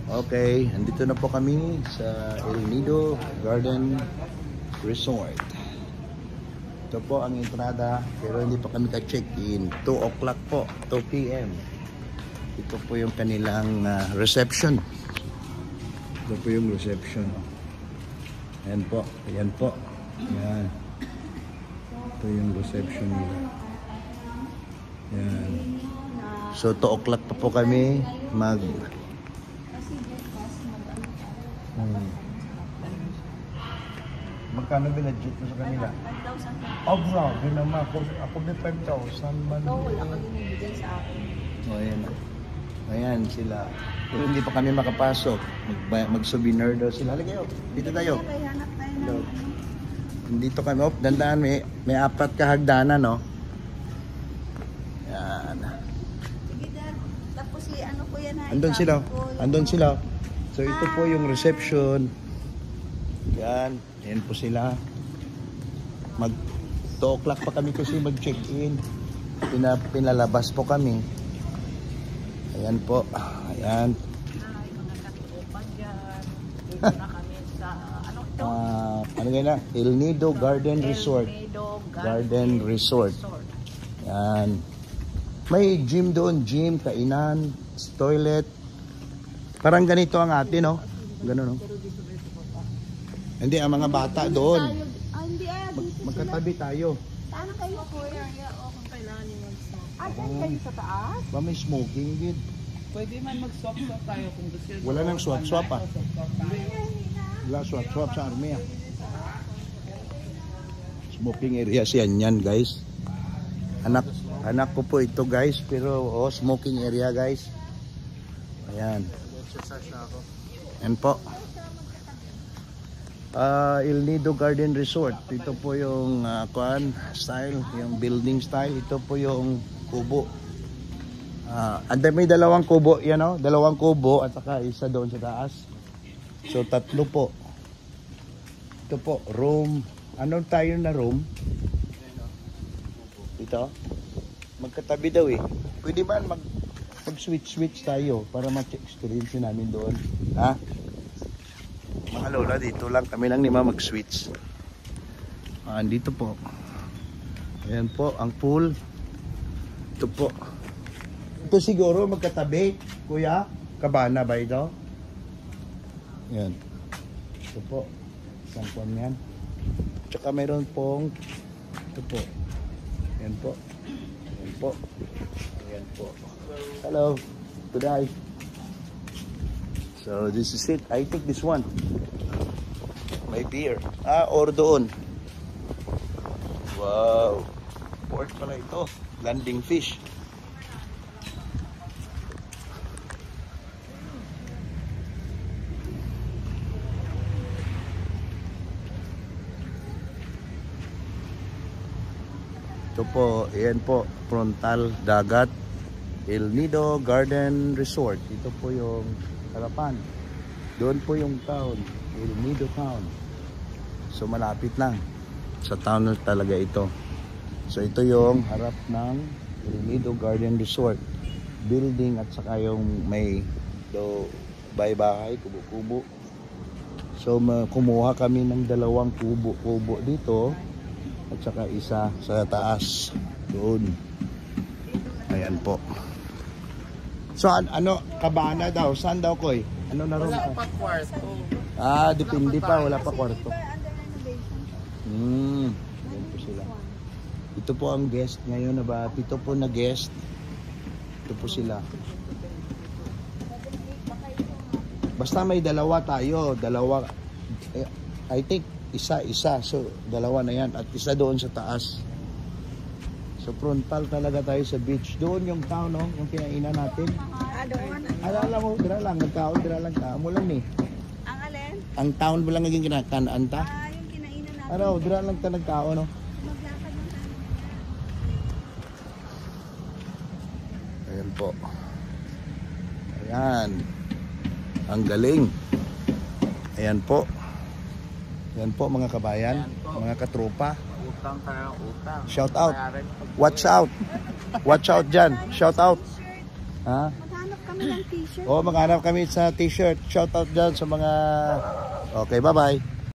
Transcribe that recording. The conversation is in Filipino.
Okay, andito na po kami sa El Nido Garden Resort. Ito po ang entrada, pero hindi pa kami ka-check-in. 2 o'clock po, 2 p.m. Ito po yung kanilang reception. Ito po yung reception. Ayan po, ayan po. Ayan. Ito yung reception nila. Ayan. So 2 o'clock pa po kami Magkano binadget mo sa kanila? 5,000. Oh, grabe naman. Ako may 5,000 man. Oo, wala ka binibigay sa akin. Oh, ayan. Ayan sila. Pero hindi pa kami makapasok. Mag-souvenir daw sila. Halika kayo. Dito tayo. Kaya hanap tayo ng Dito kami. Oh, dandaan. May 4 kahagdanan, no? Yan. Sige, Dad. Tapos si ano ko yan ha. Andun sila. Andun sila. So, ito po yung Hi. reception. Yan. Yan po sila. 2 o'clock pa kami kasi mag-check-in. Pinalabas po kami. Ayan po. Ayan. Ay, mga katupan dyan. Dito na kami sa, ano ito? Ano nga na? El Nido Garden Resort. El Nido Garden Resort. Ayan. May gym doon. Gym, kainan, toilet. Parang ganito ang atin, no? Ganun, no? Hindi, ang mga bata doon. Hindi dito Magkatabi tayo. Saan kayo po? O kung kailangan nyo mag-stop. Dyan kayo sa taas? Ba may smoking, gid. Pwede man mag-swap-swap tayo kung gusto nyo. Wala nang swap-swap, ah. Swap-swap tayo. Wala swap-swap sa army, ah. Smoking area siyan yan, guys. Anak ko po ito, guys. Pero, smoking area, guys. Ayan. Ayan po. El Nido Garden Resort. Ito po yung style, yung building style. Ito po yung kubo. May 2 kubo, yan o. 2 kubo at saka isa doon sa taas. So 3 po. Ito po, room. Ano tayo na room? Ito. Magkatabi daw eh. Pwede ba mag-switch tayo para ma-experience namin doon? Ha? Mga lola, dito lang kami lang ni Mama mag-switch. Andito po. Ayan po, ang pool. Ito po. Ito siguro magkatabi, kuya. Cabana ba ito? Ayan. Ito po. Isang pon yan. Tsaka mayroon pong ito po. Ayan po. Ayan po. Ayan po. Hello. Good day. So this is it. I take this one. May beer. Or doon. Wow. Port pala ito. Landing fish. Ito po, ayan po, frontal dagat. El Nido Garden Resort. Ito po yung harapan. Doon po yung town, El Nido Town. So malapit lang sa town na talaga ito. So ito yung harap ng El Nido Garden Resort building at saka yung may bahay-bahay, kubo-kubo. So kumuha kami ng 2 kubo dito at saka isa sa taas doon. Ayan po. So ano, Cabana daw, saan daw koy? Ano na ron? Wala pa kwarto. Depende pa, wala pa kwarto. Yan po sila. Ito po ang guest ngayon na ba? Ito po na guest. Ito po sila. Basta may 2 tayo, 2. I think isa. So 2 na yan at isa doon sa taas. So frontal talaga tayo sa beach. Doon yung town, no? Yung kinainan natin. Doon. Alala mo, dira lang ka mo lang ni. Ang alin? Ang town mo lang naging kinakanaan ta. Yung kinainan natin. Ano, dira lang ta nagkao, no? Maglakad ng tayo. Ayan po. Ayan. Ang galing. Ayan po. Ayan po mga kabayan, mga katropa. Utang tayo, utang. Shout out. Watch out. Watch out dyan. Shout out. Ha? Maghanap ka kami ng t-shirt. Oo, maghanap kami sa t-shirt. Shout out dyan sa mga... Okay, bye-bye.